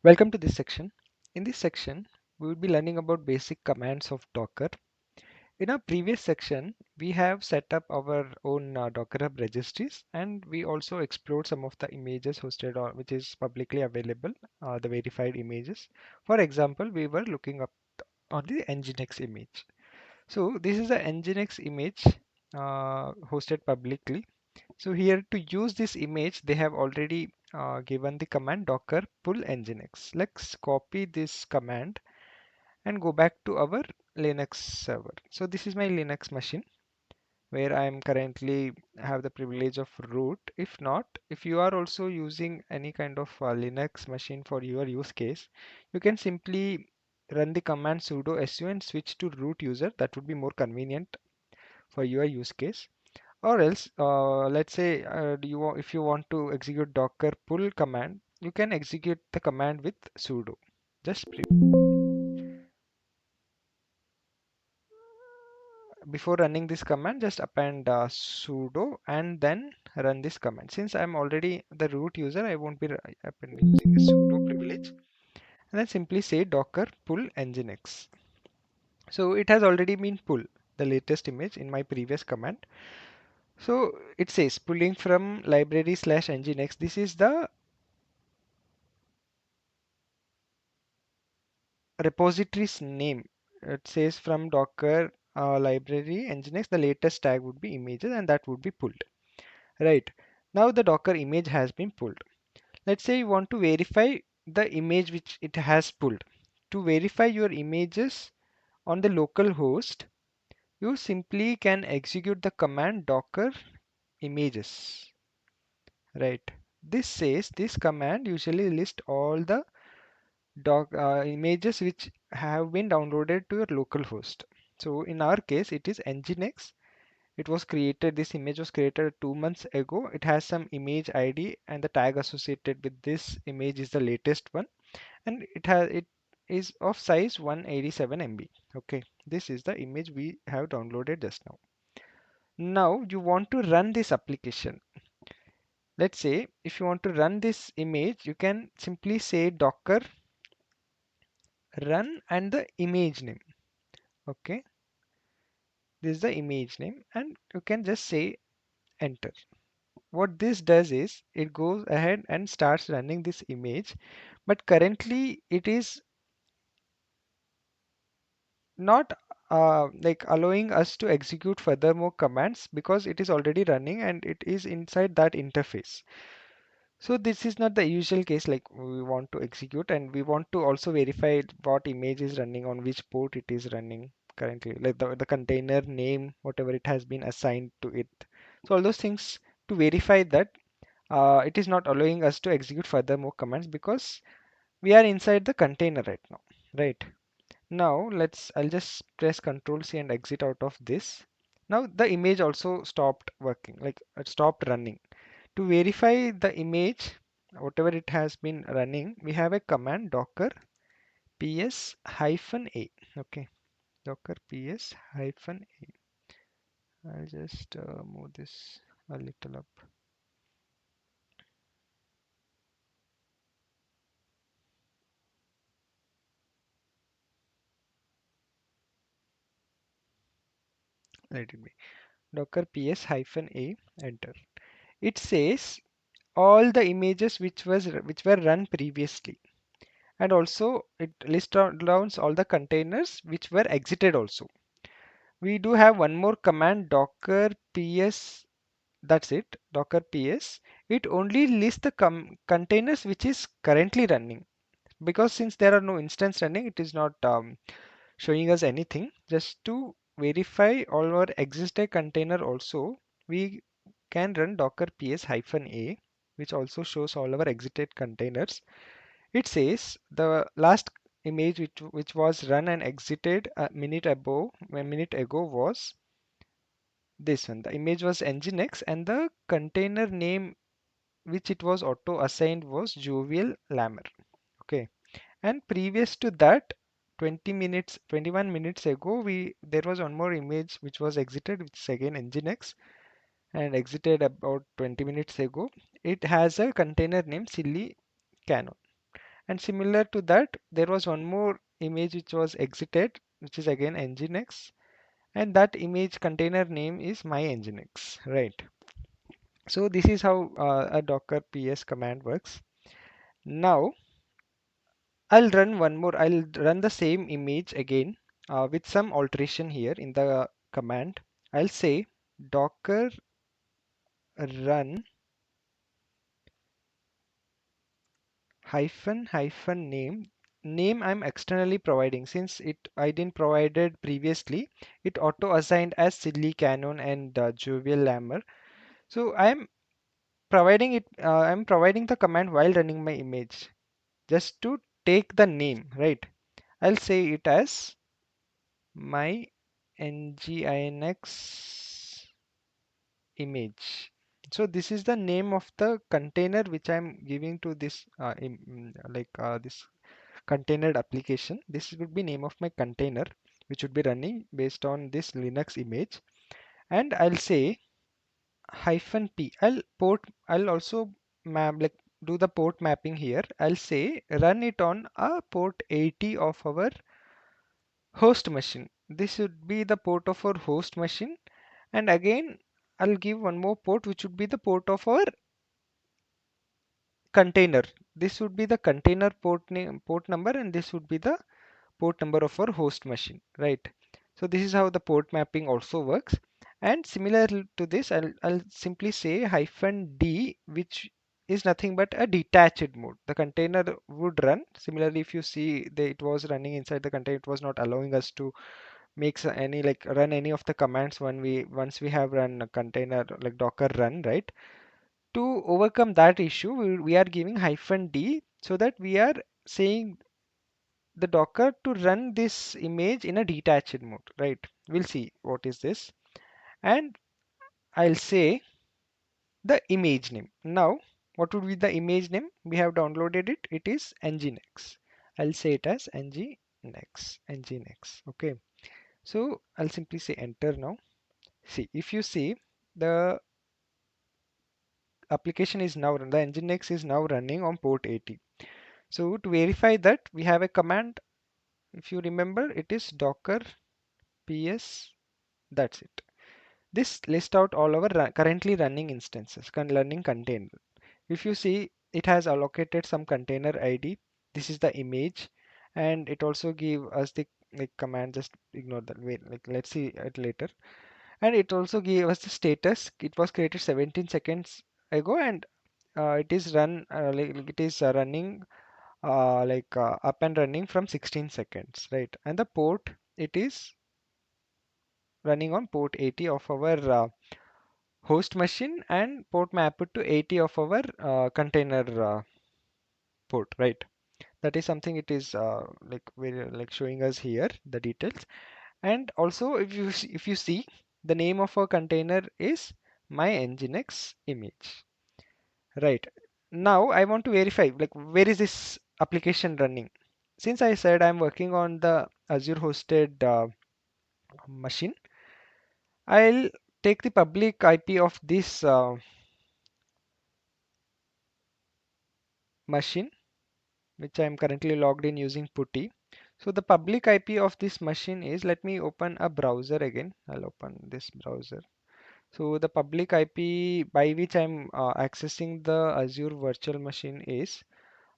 Welcome to this section. In this section, we will be learning about basic commands of Docker. In our previous section, we have set up our own Docker Hub registries, and we also explored some of the images hosted or which is publicly available, the verified images. For example, we were looking up on the Nginx image. So this is a Nginx image hosted publicly. So here to use this image, they have already given the command docker pull nginx. Let's copy this command and go back to our Linux server. So this is my Linux machine where I am currently have the privilege of root. If not, if you are also using any kind of Linux machine for your use case, you can simply run the command sudo su and switch to root user. That would be more convenient for your use case. Or else, let's say if you want to execute docker pull command, you can execute the command with sudo. Just before running this command, just append sudo and then run this command. Since I'm already the root user, I won't be appending using a sudo privilege. And then simply say docker pull nginx. So it has already been pull the latest image in my previous command. So it says pulling from library slash nginx. This is the repository's name. It says from Docker library nginx, the latest tag would be images and that would be pulled. Right. Now the Docker image has been pulled. Let's say you want to verify the image which it has pulled. To verify your images on the local host, you simply can execute the command docker images. Right. This command usually lists all the images which have been downloaded to your local host. So in our case, it is Nginx. It was created, this image was created 2 months ago. It has some image ID and the tag associated with this image is the latest one. And it is of size 187 MB. Okay, this is the image we have downloaded just now. Now you want to run this application. Let's say if you want to run this image, you can simply say docker run and the image name. Okay, this is the image name and you can just say enter. What this does is it goes ahead and starts running this image, but currently it is not like allowing us to execute further more commands because it is already running and it is inside that interface. So this is not the usual case, like we want to execute and we want to also verify what image is running on which port it is running currently, like the container name, whatever it has been assigned to it. So all those things to verify that it is not allowing us to execute further more commands because we are inside the container right now, right? Now I'll just press Ctrl C and exit out of this. Now the image also stopped working, like it stopped running. To verify the image, whatever it has been running, we have a command docker ps hyphen a. Okay, docker ps hyphen a. I'll just move this a little up. Let it be docker ps hyphen a, enter. It says all the images which were run previously, and also it lists down all the containers which were exited also. We do have one more command docker ps. That's it, docker ps. It only lists the containers which is currently running, because since there are no instance running, it is not showing us anything. Just to verify all our existing container also, we can run docker ps hyphen a, which also shows all our exited containers. It says the last image which was run and exited a minute ago was this one. The image was nginx and the container name which it was auto assigned was jovial lammer. Okay, and previous to that, 21 minutes ago, we there was one more image which was exited, which is again nginx and exited about 20 minutes ago. It has a container name silly canon. And similar to that, there was one more image which was exited, which is again nginx, and that image container name is my nginx, right? So this is how a docker ps command works. Now I'll run one more. I'll run the same image again with some alteration here in the command. I'll say docker run hyphen name I'm externally providing, since it I didn't provided previously, it auto assigned as silly canon and jovial lammer. So I'm providing the command while running my image just to take the name, right? I'll say it as my nginx image. So this is the name of the container which I'm giving to this this container application. This would be name of my container which would be running based on this Linux image. And I'll say hyphen p. I'll also map like do the port mapping here. I'll say run it on a port 80 of our host machine. This should be the port of our host machine. And again, I'll give one more port which would be the port of our container. This would be the container port name, port number, and this would be the port number of our host machine, right? So this is how the port mapping also works. And similar to this, I'll simply say hyphen D, which is nothing but a detached mode. The container would run. Similarly, if you see it was running inside the container, it was not allowing us to make any like run any of the commands when once we have run a container like docker run, right? To overcome that issue, we are giving hyphen D so that we are saying the Docker to run this image in a detached mode, right? We'll see what is this. And I'll say the image name. Now, what would be the image name? We have downloaded it. It is nginx. I'll say it as nginx. Okay. So I'll simply say enter now. See, if you see the application is now, the nginx is now running on port 80. So to verify that, we have a command. If you remember, it is docker ps. That's it. This lists out all our currently running instances, running container. If you see, it has allocated some container ID. This is the image, and it also give us the like command. Just ignore that. Wait, like let's see it later. And it also gave us the status. It was created 17 seconds ago, and it is running up and running from 16 seconds, right? And the port, it is running on port 80 of our host machine and port mapped to 80 of our container port, right? That is something it is like very like showing us here the details. And also if you see the name of our container is my nginx image, right? Now I want to verify like where is this application running. Since I said I'm working on the Azure hosted machine, I'll take the public IP of this machine, which I am currently logged in using putty. So the public IP of this machine is, let me open a browser again. I'll open this browser. So the public IP by which I'm accessing the Azure virtual machine is,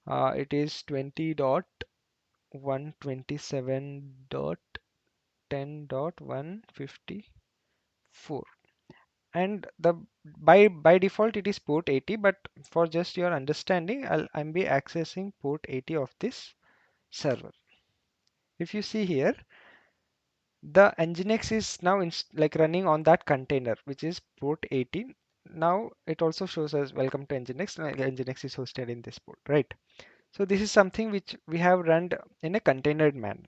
it is 20.127.10.154. And the by default it is port 80, but for just your understanding, I'm be accessing port 80 of this server. If you see here, the nginx is now like running on that container, which is port 80. Now it also shows us welcome to nginx. Nginx is hosted in this port, right? So this is something which we have run in a contained manner.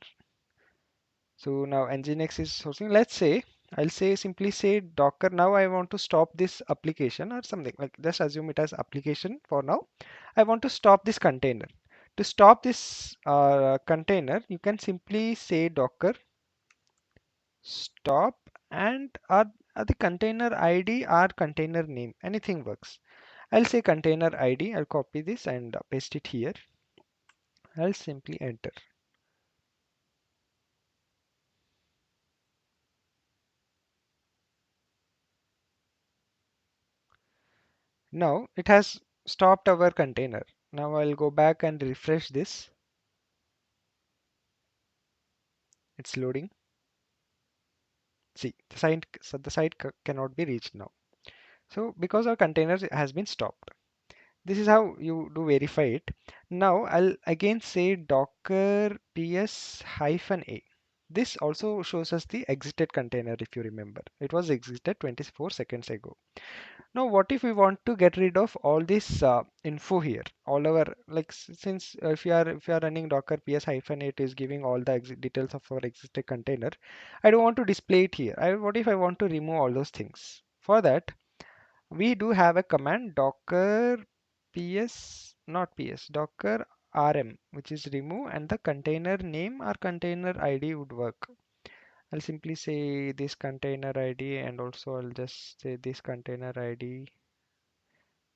So now nginx is hosting. Let's say I'll say simply say docker. Now I want to stop this application or something like just assume it as application for now. I want to stop this container. To stop this container, you can simply say docker stop and the container ID or container name. Anything works. I'll say container ID. I'll copy this and paste it here. I'll simply enter. Now it has stopped our container. Now I'll go back and refresh this. It's loading. See, the site cannot be reached now. So because our container has been stopped. This is how you do verify it. Now I'll again say docker ps -a. This also shows us the exited container if you remember. It was exited 24 seconds ago. Now, what if we want to get rid of all this info here? All our like since if you are running docker ps-a, it is giving all the details of our existing container. I don't want to display it here. What if I want to remove all those things? For that, we do have a command docker ps, not ps, docker rm, which is remove, and the container name or container ID would work. I'll simply say this container ID, and also I'll just say this container ID,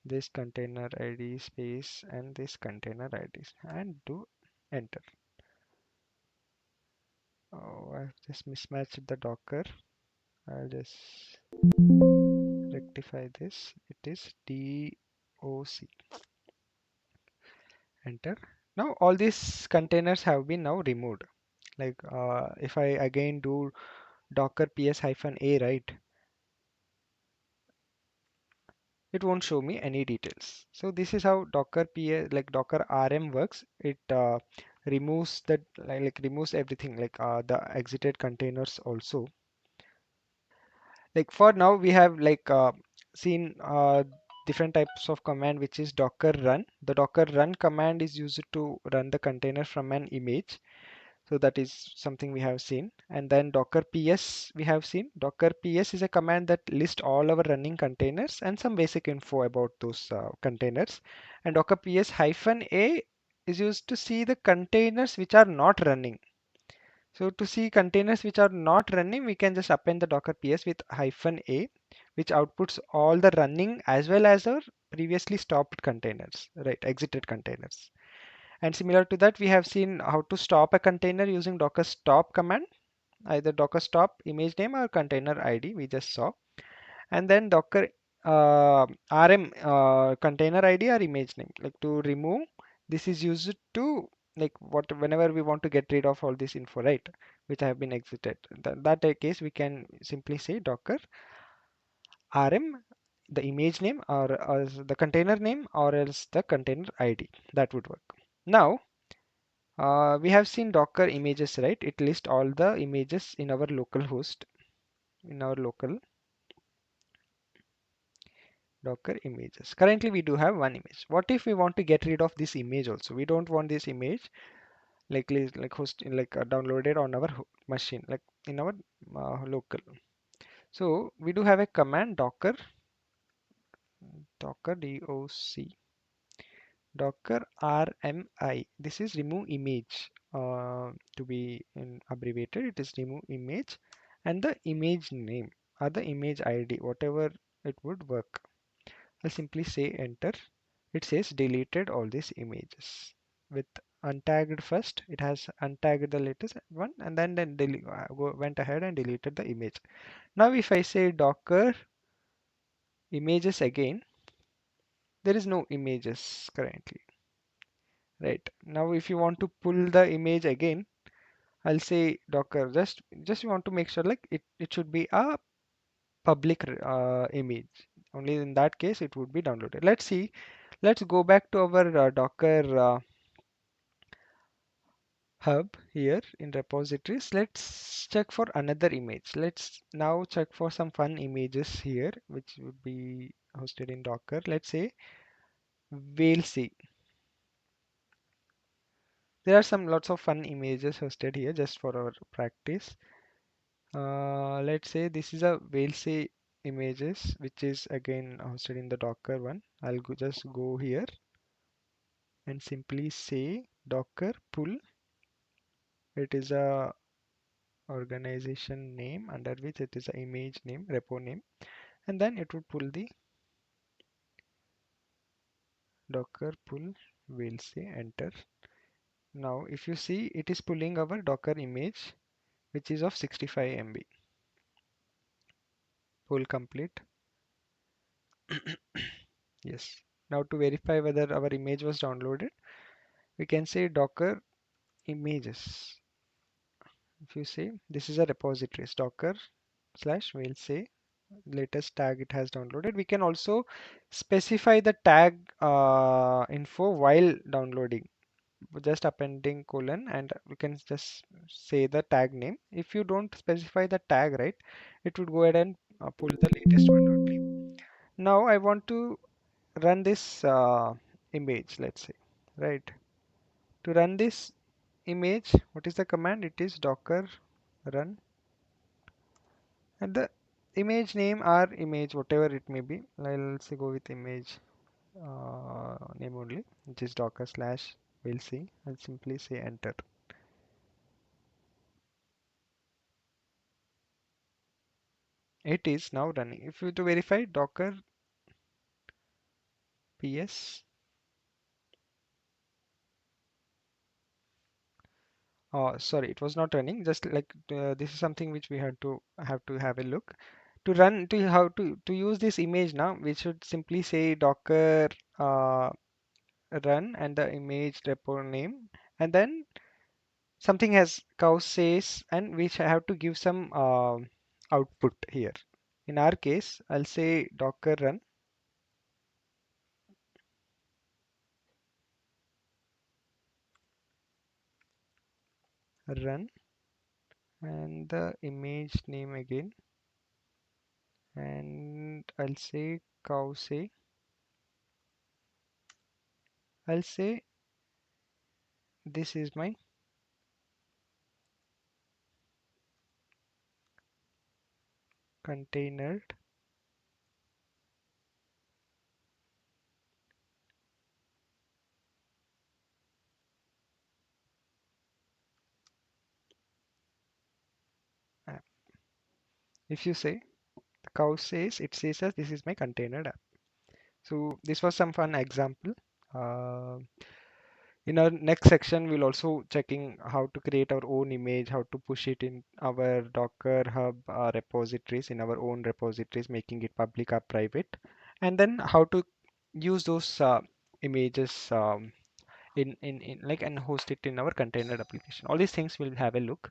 this container ID space, and this container IDs, and do enter. Oh, I've just mismatched the Docker. I'll just rectify this. It is DOC. Enter. Now all these containers have been now removed. Like if I again do docker ps-a, right, it won't show me any details. So this is how docker ps like docker rm works. It removes that like removes everything like the exited containers also. Like for now we have like seen different types of command, which is docker run. The docker run command is used to run the container from an image. So that is something we have seen. And then docker ps we have seen. Docker ps is a command that lists all our running containers and some basic info about those containers. And docker ps-a is used to see the containers which are not running. So to see containers which are not running, we can just append the docker ps with -a, which outputs all the running as well as our previously stopped containers, right? Exited containers. And similar to that, we have seen how to stop a container using docker stop command, either docker stop image name or container ID we just saw. And then docker rm container ID or image name, like to remove. This is used to like what whenever we want to get rid of all this info, right, which have been exited. That case we can simply say docker rm the image name or the container name or else the container ID. That would work. Now we have seen Docker images, right? It lists all the images in our local host, in our local Docker images. Currently, we do have one image. What if we want to get rid of this image also? We don't want this image like host like downloaded on our machine, like in our local. So we do have a command docker docker rmi. This is remove image. To be abbreviated, it is remove image and the image name or the image ID, whatever it would work. I'll simply say enter. It says deleted all these images with untagged first. It has untagged the latest one and then went ahead and deleted the image. Now if I say docker images again, there is no images currently. Right. Now if you want to pull the image again, I'll say docker just you want to make sure like it should be a public image. Only in that case it would be downloaded. Let's see. Let's go back to our docker hub here in repositories. Let's check for another image. Let's now check for some fun images here, which would be hosted in Docker. Let's say whale sea. There are some lots of fun images hosted here just for our practice. Let's say this is a whale sea images, which is again hosted in the Docker one. I'll just go here and simply say Docker pull. It is a organization name under which it is a image name, repo name, and then it would pull the Docker pull. We'll say enter. Now if you see, it is pulling our Docker image which is of 65 MB. Pull complete. Yes. Now to verify whether our image was downloaded, we can say Docker images. If you say this is a repository, it's Docker slash, we'll say latest tag it has downloaded. We can also specify the tag info while downloading, just appending colon, and we can just say the tag name. If you don't specify the tag, right, it would go ahead and pull the latest one only. Now I want to run this image, let's say, right? To run this image, what is the command? It is docker run, and the image name or image, whatever it may be. Let's go with image name only, which is docker slash, we'll see. I'll simply say enter. It is now running. If you to verify docker ps, sorry, it was not running. Just like this is something which we had to have a look. To run, to how to use this image now, we should simply say docker uh, run and the image repo name, and then something has cow says, and we have to give some output here. In our case, I'll say docker run, and the image name again, and I'll say cow say. I'll say this is my container app. If you say the cow says, it says as this is my container app. So this was some fun example. Uh, in our next section, we'll also checking how to create our own image, how to push it in our Docker Hub repositories, in our own repositories, making it public or private, and then how to use those images in like and host it in our container application. All these things we'll have a look.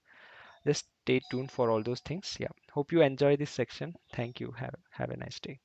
Just stay tuned for all those things. Yeah. Hope you enjoy this section. Thank you. Have a nice day.